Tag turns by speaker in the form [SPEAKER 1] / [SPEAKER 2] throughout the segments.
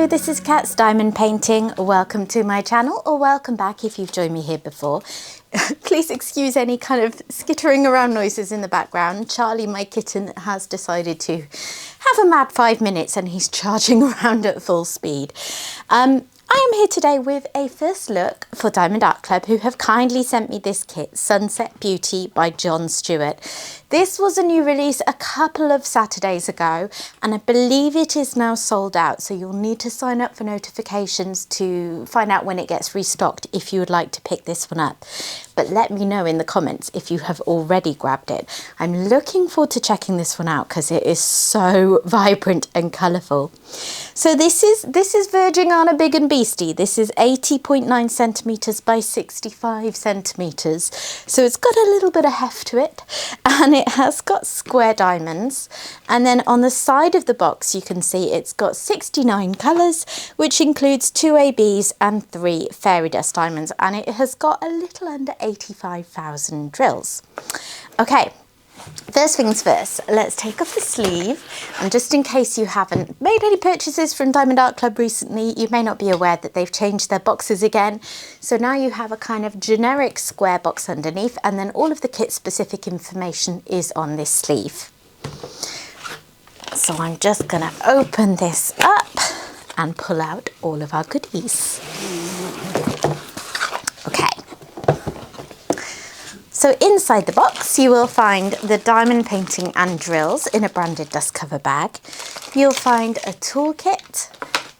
[SPEAKER 1] this is Cat's Diamond Painting. Welcome to my channel, or welcome back if you've joined me here before. Please excuse any kind of skittering around noises in the background. Charlie, my kitten, has decided to have a mad 5 minutes and he's charging around at full speed. I am here today with a first look for Diamond Art Club, who have kindly sent me this kit, Sunset Beauty by John Stewart. This was a new release a couple of Saturdays ago, and I believe it is now sold out, so you'll need to sign up for notifications to find out when it gets restocked if you would like to pick this one up. But let me know in the comments if you have already grabbed it. I'm looking forward to checking this one out because it is so vibrant and colourful. So this is verging on a big and beastie. This is 80.9 centimetres by 65 centimetres. So it's got a little bit of heft to it, and it has got square diamonds. And then on the side of the box you can see it's got 69 colours, which includes 2 ABs and 3 fairy dust diamonds, and it has got a little under 85,000 drills. Okay, first things first, let's take off the sleeve. And just in case you haven't made any purchases from Diamond Art Club recently, you may not be aware that they've changed their boxes again. So now you have a kind of generic square box underneath, and then all of the kit specific information is on this sleeve. So I'm just going to open this up and pull out all of our goodies. Okay. So inside the box you will find the diamond painting and drills in a branded dust cover bag. You'll find a toolkit,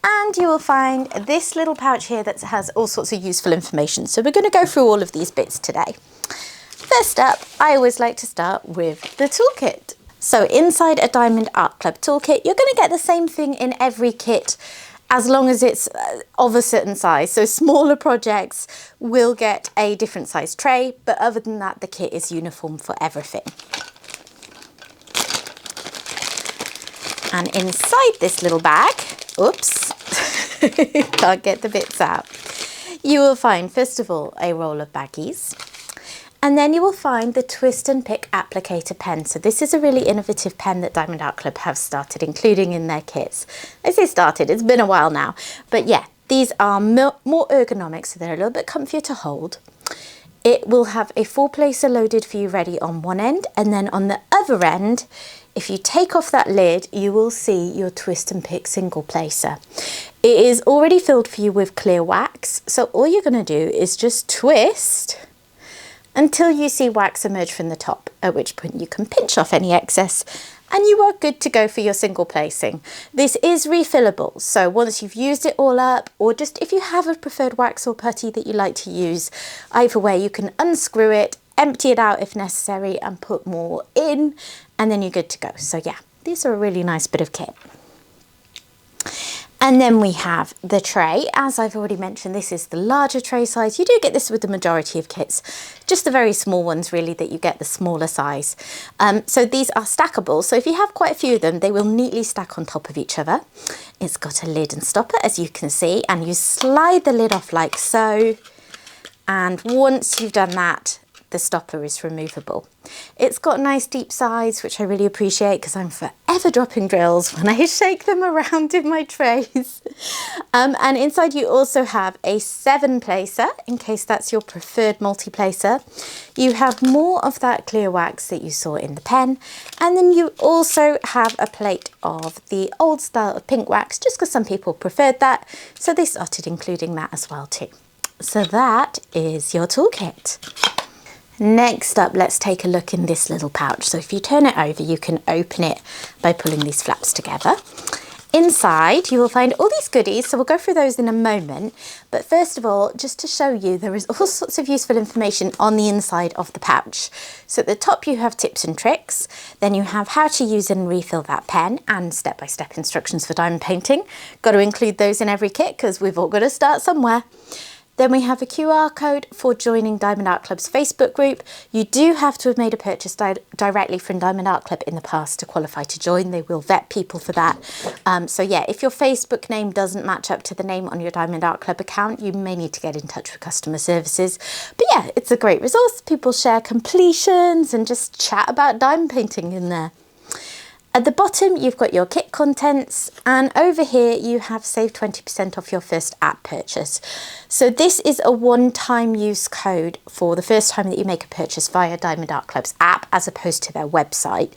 [SPEAKER 1] and you will find this little pouch here that has all sorts of useful information. So we're going to go through all of these bits today. First up, I always like to start with the toolkit. So inside a Diamond Art Club toolkit, you're going to get the same thing in every kit, as long as it's of a certain size. So smaller projects will get a different size tray, but other than that, the kit is uniform for everything. And inside this little bag, oops, can't get the bits out, you will find, first of all, a roll of baggies. And then you will find the Twist and Pick applicator pen. So this is a really innovative pen that Diamond Art Club have started including in their kits. I say started, it's been a while now. But yeah, these are more ergonomic, so they're a little bit comfier to hold. It will have a 4-placer loaded for you ready on one end, and then on the other end, if you take off that lid, you will see your Twist and Pick single placer. It is already filled for you with clear wax, so all you're going to do is just twist until you see wax emerge from the top, at which point you can pinch off any excess and you are good to go for your single placing. This is refillable, so once you've used it all up, or just if you have a preferred wax or putty that you like to use, either way you can unscrew it, empty it out if necessary and put more in, and then you're good to go. So yeah, these are a really nice bit of kit. And then we have the tray. As I've already mentioned, this is the larger tray size. You do get this with the majority of kits, just the very small ones really that you get the smaller size. So these are stackable. So if you have quite a few of them, they will neatly stack on top of each other. It's got a lid and stopper, as you can see, and you slide the lid off like so. And once you've done that, the stopper is removable. It's got nice deep sides, which I really appreciate because I'm forever dropping drills when I shake them around in my trays. And inside you also have a 7-placer, in case that's your preferred multi-placer. You have more of that clear wax that you saw in the pen, and then you also have a plate of the old style of pink wax, just because some people preferred that, so they started including that as well too. So that is your toolkit. Next up, let's take a look in this little pouch. So if you turn it over, you can open it by pulling these flaps together. Inside, you will find all these goodies, so we'll go through those in a moment. But first of all, just to show you, there is all sorts of useful information on the inside of the pouch. So at the top, you have tips and tricks. Then you have how to use and refill that pen and step-by-step instructions for diamond painting. Got to include those in every kit because we've all got to start somewhere. Then we have a QR code for joining Diamond Art Club's Facebook group. You do have to have made a purchase directly from Diamond Art Club in the past to qualify to join. They will vet people for that. So yeah, if your Facebook name doesn't match up to the name on your Diamond Art Club account, you may need to get in touch with customer services. But yeah, it's a great resource. People share completions and just chat about diamond painting in there. At the bottom, you've got your kit contents, and over here you have save 20% off your first app purchase. So this is a one-time use code for the first time that you make a purchase via Diamond Art Club's app as opposed to their website.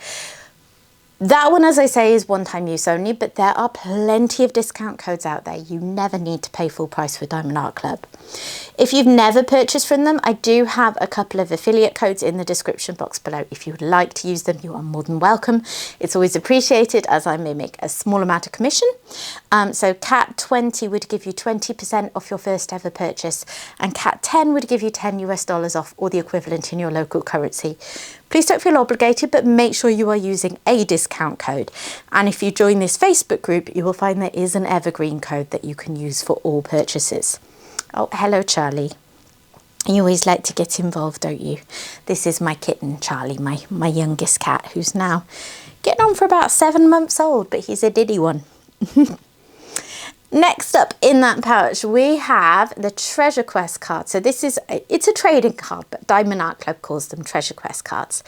[SPEAKER 1] That one, as I say, is one-time use only, but there are plenty of discount codes out there. You never need to pay full price for Diamond Art Club. If you've never purchased from them, I do have a couple of affiliate codes in the description box below. If you would like to use them, you are more than welcome. It's always appreciated as I may make a small amount of commission. So CAT20 would give you 20% off your first ever purchase, and CAT10 would give you $10 off, or the equivalent in your local currency. Please don't feel obligated, but make sure you are using a discount code. And if you join this Facebook group, you will find there is an evergreen code that you can use for all purchases. Oh, hello, Charlie. You always like to get involved, don't you? This is my kitten, Charlie, my youngest cat, who's now getting on for about 7 months old, but he's a diddy one. Next up in that pouch, we have the Treasure Quest card. So it's a trading card, but Diamond Art Club calls them Treasure Quest cards.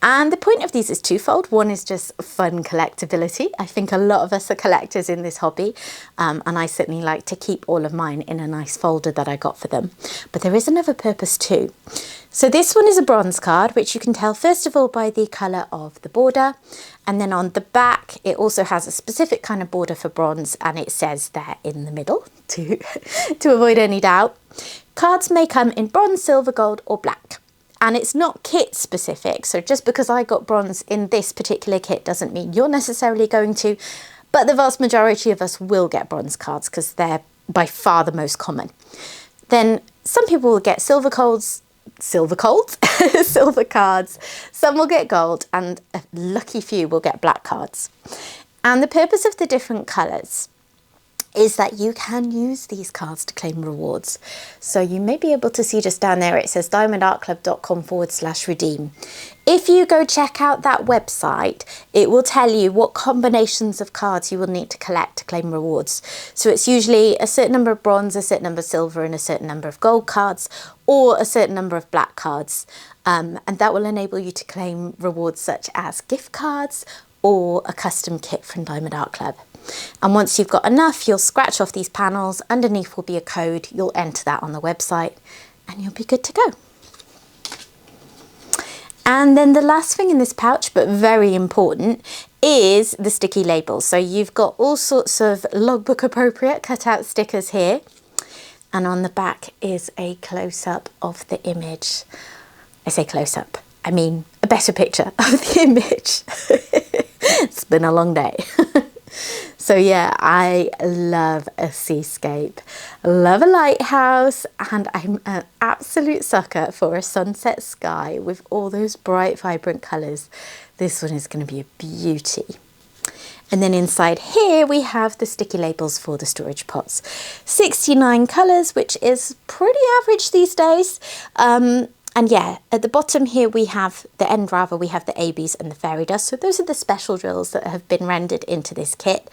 [SPEAKER 1] And the point of these is twofold. One is just fun collectability. I think a lot of us are collectors in this hobby, and I certainly like to keep all of mine in a nice folder that I got for them. But there is another purpose too. So this one is a bronze card, which you can tell first of all by the colour of the border. And then on the back, it also has a specific kind of border for bronze, and it says there in the middle to avoid any doubt. Cards may come in bronze, silver, gold or black. And it's not kit specific, so just because I got bronze in this particular kit doesn't mean you're necessarily going to, but the vast majority of us will get bronze cards because they're by far the most common. Then some people will get silver cards, some will get gold, and a lucky few will get black cards. And the purpose of the different colours is that you can use these cards to claim rewards. So you may be able to see just down there, it says diamondartclub.com/redeem. If you go check out that website, it will tell you what combinations of cards you will need to collect to claim rewards. So it's usually a certain number of bronze, a certain number of silver, and a certain number of gold cards, or a certain number of black cards. And that will enable you to claim rewards such as gift cards or a custom kit from Diamond Art Club. And once you've got enough, you'll scratch off these panels. Underneath will be a code. You'll enter that on the website and you'll be good to go. And then the last thing in this pouch, but very important, is the sticky labels. So you've got all sorts of logbook appropriate cutout stickers here. And on the back is a close-up of the image. I say close-up, I mean a better picture of the image. It's been a long day. So yeah, I love a seascape, love a lighthouse, and I'm an absolute sucker for a sunset sky with all those bright, vibrant colours. This one is going to be a beauty. And then inside here we have the sticky labels for the storage pots. 69 colours, which is pretty average these days. And yeah, at the bottom here we have the end rather, we have the ABs and the fairy dust. So those are the special drills that have been rendered into this kit.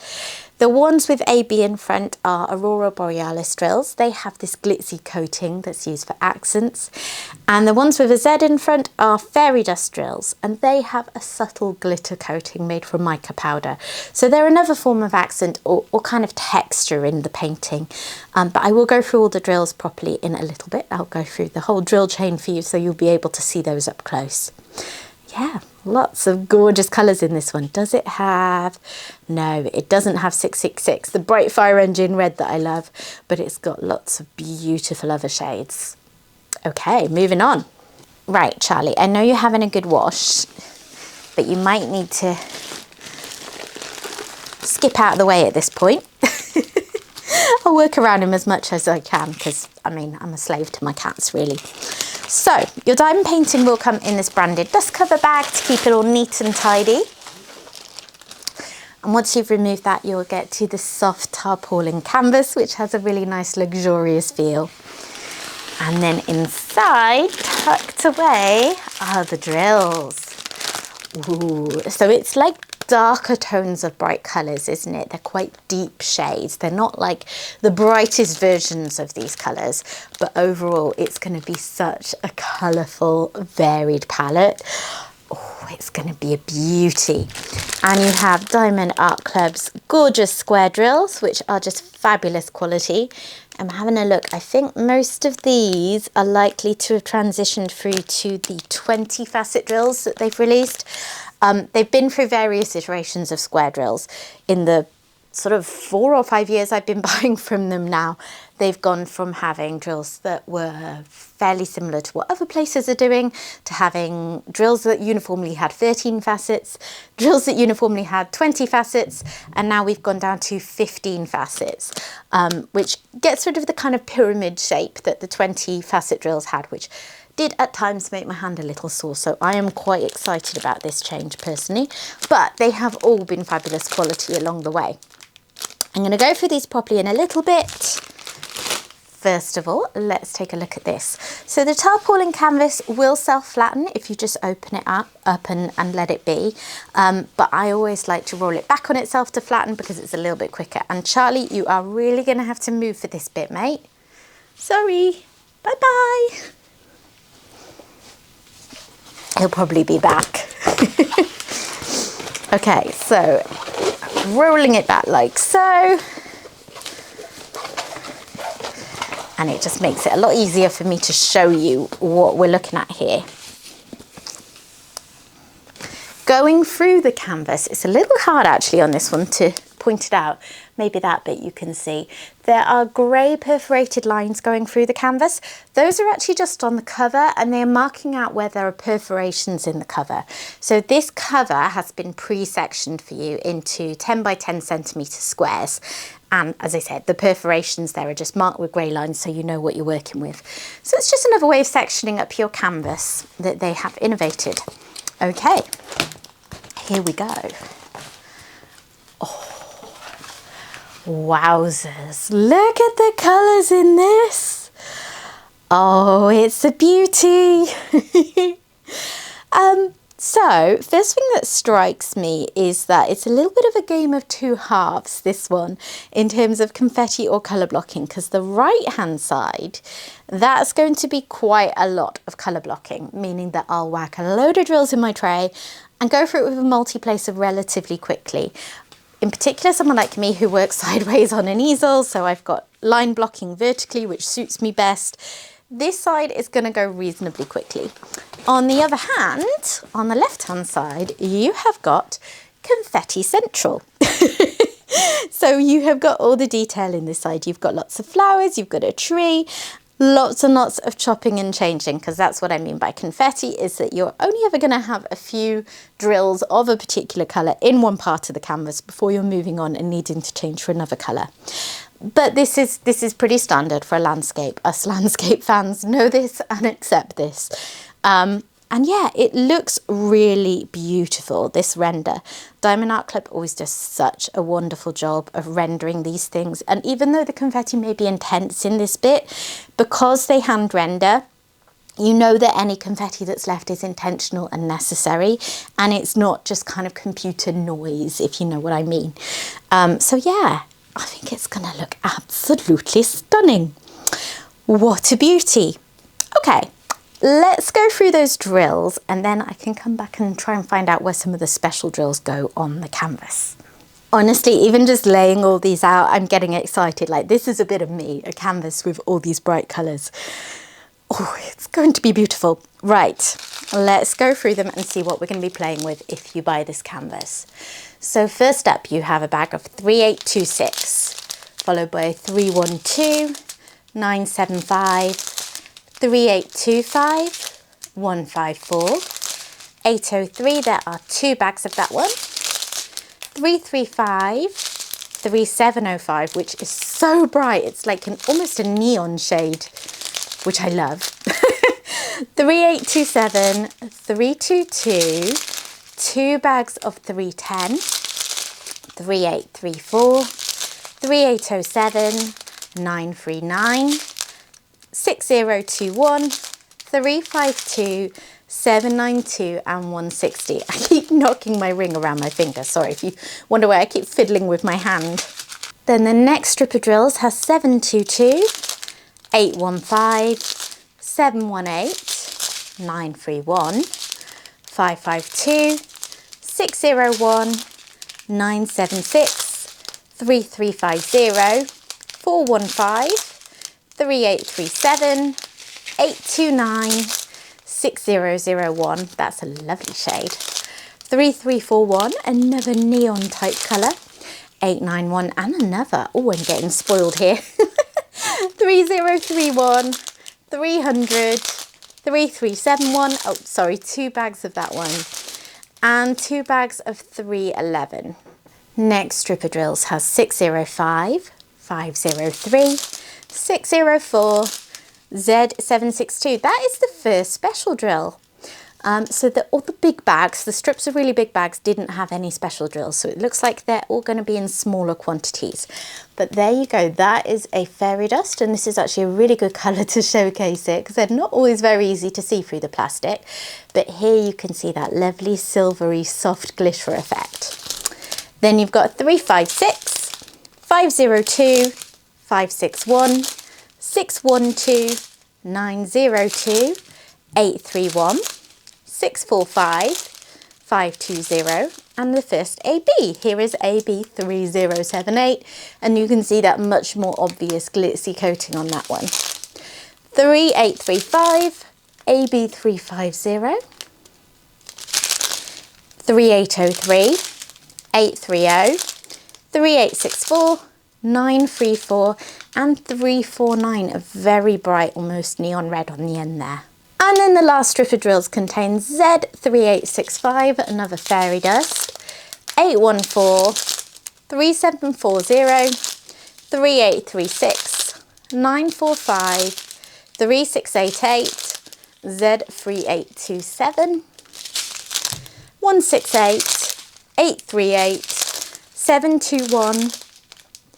[SPEAKER 1] The ones with AB in front are Aurora Borealis drills. They have this glitzy coating that's used for accents. And the ones with a Z in front are fairy dust drills, and they have a subtle glitter coating made from mica powder. So they're another form of accent or kind of texture in the painting. But I will go through all the drills properly in a little bit. I'll go through the whole drill chain for you so you'll be able to see those up close. Yeah, lots of gorgeous colours in this one. Does it have... No, it doesn't have 666, the bright fire engine red that I love, but it's got lots of beautiful other shades. Okay, moving on. Right, Charlie, I know you're having a good wash, but you might need to skip out of the way at this point. I'll work around him as much as I can because, I mean, I'm a slave to my cats, really. So, your diamond painting will come in this branded dust cover bag to keep it all neat and tidy. And once you've removed that, you'll get to the soft tarpaulin canvas, which has a really nice, luxurious feel. And then inside, tucked away, are the drills. Ooh, so it's like darker tones of bright colours, isn't it? They're quite deep shades. They're not like the brightest versions of these colours, but overall it's going to be such a colourful, varied palette. Oh, Oh, it's going to be a beauty. And you have Diamond Art Club's gorgeous square drills, which are just fabulous quality. I'm having a look. I think most of these are likely to have transitioned through to the 20 facet drills that they've released. They've been through various iterations of square drills in the sort of 4 or 5 years I've been buying from them now. They've gone from having drills that were fairly similar to what other places are doing, to having drills that uniformly had 13 facets, drills that uniformly had 20 facets, and now we've gone down to 15 facets, which gets rid of the kind of pyramid shape that the 20 facet drills had, which did at times make my hand a little sore. So I am quite excited about this change personally, but they have all been fabulous quality along the way. I'm going to go through these properly in a little bit. First of all, let's take a look at this. So the tarpaulin canvas will self-flatten if you just open it up and let it be. But I always like to roll it back on itself to flatten because it's a little bit quicker. And Charlie, you are really going to have to move for this bit, mate. Sorry. Bye-bye. He'll probably be back. Okay, so rolling it back like so. And it just makes it a lot easier for me to show you what we're looking at here. Going through the canvas, it's a little hard actually on this one to point it out. Maybe that bit you can see. There are grey perforated lines going through the canvas. Those are actually just on the cover and they're marking out where there are perforations in the cover. So this cover has been pre-sectioned for you into 10 by 10 centimetre squares. And as I said, the perforations there are just marked with grey lines so you know what you're working with. So it's just another way of sectioning up your canvas that they have innovated. Okay, here we go. Oh. Wowzers, look at the colours in this. Oh, it's a beauty. So first thing that strikes me is that it's a little bit of a game of two halves, this one, in terms of confetti or colour blocking, because the right hand side, that's going to be quite a lot of colour blocking, meaning that I'll whack a load of drills in my tray and go through it with a multi-placer relatively quickly. In particular, someone like me who works sideways on an easel, so I've got line blocking vertically, which suits me best. This side is going to go reasonably quickly. On the other hand, on the left-hand side, you have got confetti central. So you have got all the detail in this side. You've got lots of flowers, you've got a tree, lots and lots of chopping and changing, because that's what I mean by confetti, is that you're only ever going to have a few drills of a particular colour in one part of the canvas before you're moving on and needing to change for another colour. But this is pretty standard for a landscape. Us landscape fans know this and accept this. And yeah, it looks really beautiful, this render. Diamond Art Club always does such a wonderful job of rendering these things. And even though the confetti may be intense in this bit, because they hand render, you know that any confetti that's left is intentional and necessary, and it's not just kind of computer noise, if you know what I mean. So yeah, I think it's gonna look absolutely stunning. What a beauty. Okay, let's go through those drills and then I can come back and try and find out where some of the special drills go on the canvas. Honestly, even just laying all these out, I'm getting excited. Like, this is a bit of me, a canvas with all these bright colours. Oh, it's going to be beautiful. Right, let's go through them and see what we're going to be playing with if you buy this canvas. So first up, you have a bag of 3826, followed by 312, 975, 3825, 154, 803, there are 2 bags of that one, 335, 3705, which is so bright, it's like almost a neon shade, which I love, 3827, 322, 2 bags of 310, 3834, 3807, 939, 6021, 352, 792 and 160. I keep knocking my ring around my finger. Sorry if you wonder why I keep fiddling with my hand. Then the next strip of drills has 722, 815, 718, 931, 552, 601, 976, 3350, 415, 3837, 829, 6001. That's a lovely shade. 3341, another neon type colour. 891 and another. Oh, I'm getting spoiled here. 3031, 300, 3371. Oh, sorry, 2 bags of that one. And 2 bags of 311. Next strip of drills has 605, 503, 604, Z762. That is the first special drill. So all the big bags, the strips of really big bags didn't have any special drills. So it looks like they're all going to be in smaller quantities. But there you go. That is a fairy dust. And this is actually a really good colour to showcase it because they're not always very easy to see through the plastic. But here you can see that lovely silvery soft glitter effect. Then you've got 356, 502, 561, 612, 902, 831, 645, 520, and the first AB. Here is AB 3078, and you can see that much more obvious glitzy coating on that one. 3835, AB 350, 3803, 830, 3864, 934, and 349, a very bright, almost neon red on the end there. And then the last strip of drills contains Z3865, another fairy dust, 814, 3740, 3836, 945, 3688, Z3827, 168, 838, 721,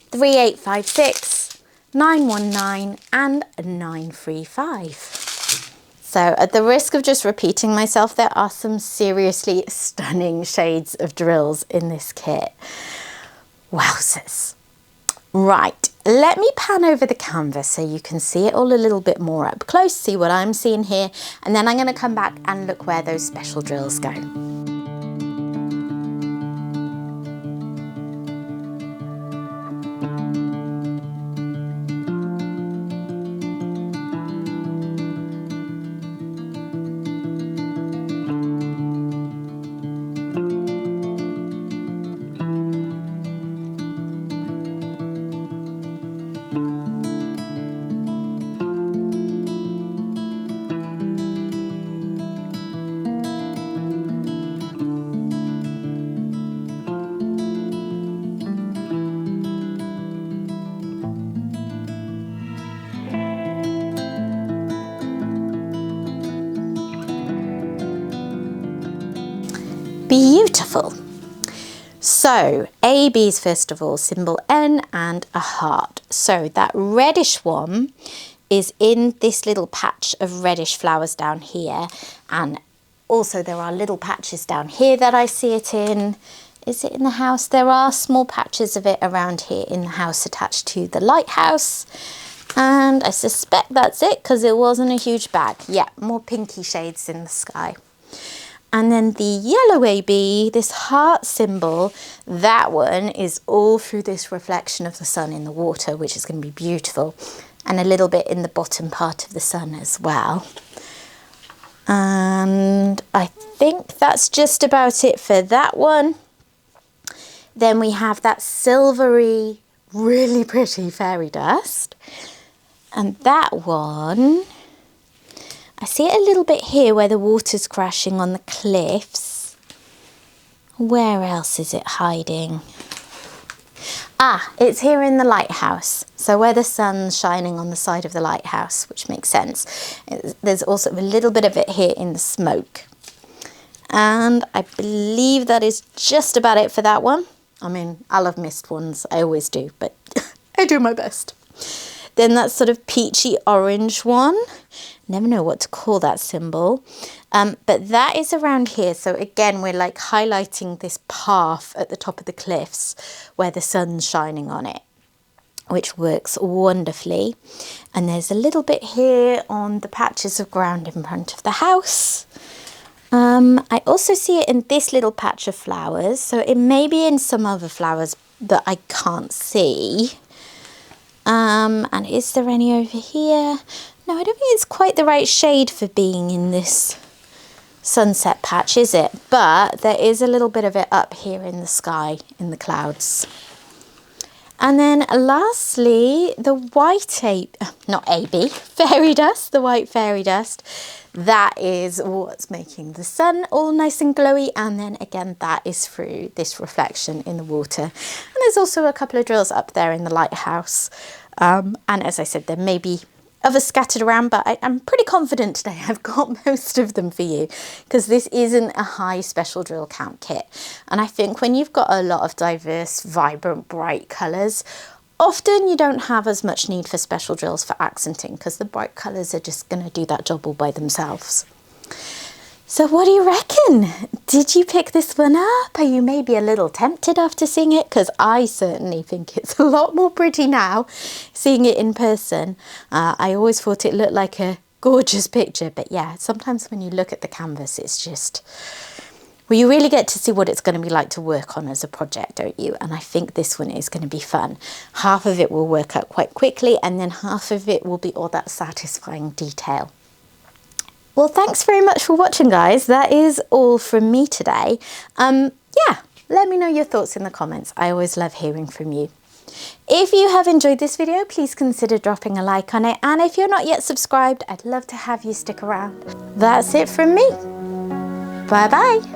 [SPEAKER 1] 3856, 919, and 935. So at the risk of just repeating myself, there are some seriously stunning shades of drills in this kit. Wowzers. Right, let me pan over the canvas so you can see it all a little bit more up close, see what I'm seeing here, and then I'm going to come back and look where those special drills go. Beautiful. So AB's first of all, symbol N and a heart. So that reddish one is in this little patch of reddish flowers down here, and also there are little patches down here that I see it in. Is it in the house? There are small patches of it around here in the house attached to the lighthouse. And I suspect that's it because it wasn't a huge bag. Yeah, more pinky shades in the sky. And then the yellow AB, this heart symbol, that one is all through this reflection of the sun in the water, which is going to be beautiful. And a little bit in the bottom part of the sun as well. And I think that's just about it for that one. Then we have that silvery, really pretty fairy dust. And that one, I see it a little bit here where the water's crashing on the cliffs. Where else is it hiding? Ah, it's here in the lighthouse. So where the sun's shining on the side of the lighthouse, which makes sense. There's also a little bit of it here in the smoke. And I believe that is just about it for that one. I mean, I'll have missed ones, I always do, but I do my best. Then that sort of peachy orange one. Never know what to call that symbol. But that is around here. So again, we're like highlighting this path at the top of the cliffs where the sun's shining on it, which works wonderfully. And there's a little bit here on the patches of ground in front of the house. I also see it in this little patch of flowers, so it may be in some other flowers that I can't see. And is there any over here? No, I don't think it's quite the right shade for being in this sunset patch, is it? But there is a little bit of it up here in the sky, in the clouds. And then lastly, the white fairy dust, the white fairy dust. That is what's making the sun all nice and glowy. And then again, that is through this reflection in the water. And there's also a couple of drills up there in the lighthouse. And as I said, there may be others scattered around, but I'm pretty confident today I've got most of them for you, because this isn't a high special drill count kit. And I think when you've got a lot of diverse, vibrant, bright colours, often you don't have as much need for special drills for accenting, because the bright colours are just going to do that job all by themselves. So what do you reckon? Did you pick this one up? Are you maybe a little tempted after seeing it? Because I certainly think it's a lot more pretty now, seeing it in person. I always thought it looked like a gorgeous picture, but yeah, sometimes when you look at the canvas, it's just, well, you really get to see what it's going to be like to work on as a project, don't you? And I think this one is going to be fun. Half of it will work out quite quickly, and then half of it will be all that satisfying detail. Well, thanks very much for watching, guys. That is all from me today. Yeah, let me know your thoughts in the comments. I always love hearing from you. If you have enjoyed this video, please consider dropping a like on it. And if you're not yet subscribed, I'd love to have you stick around. That's it from me. Bye-bye.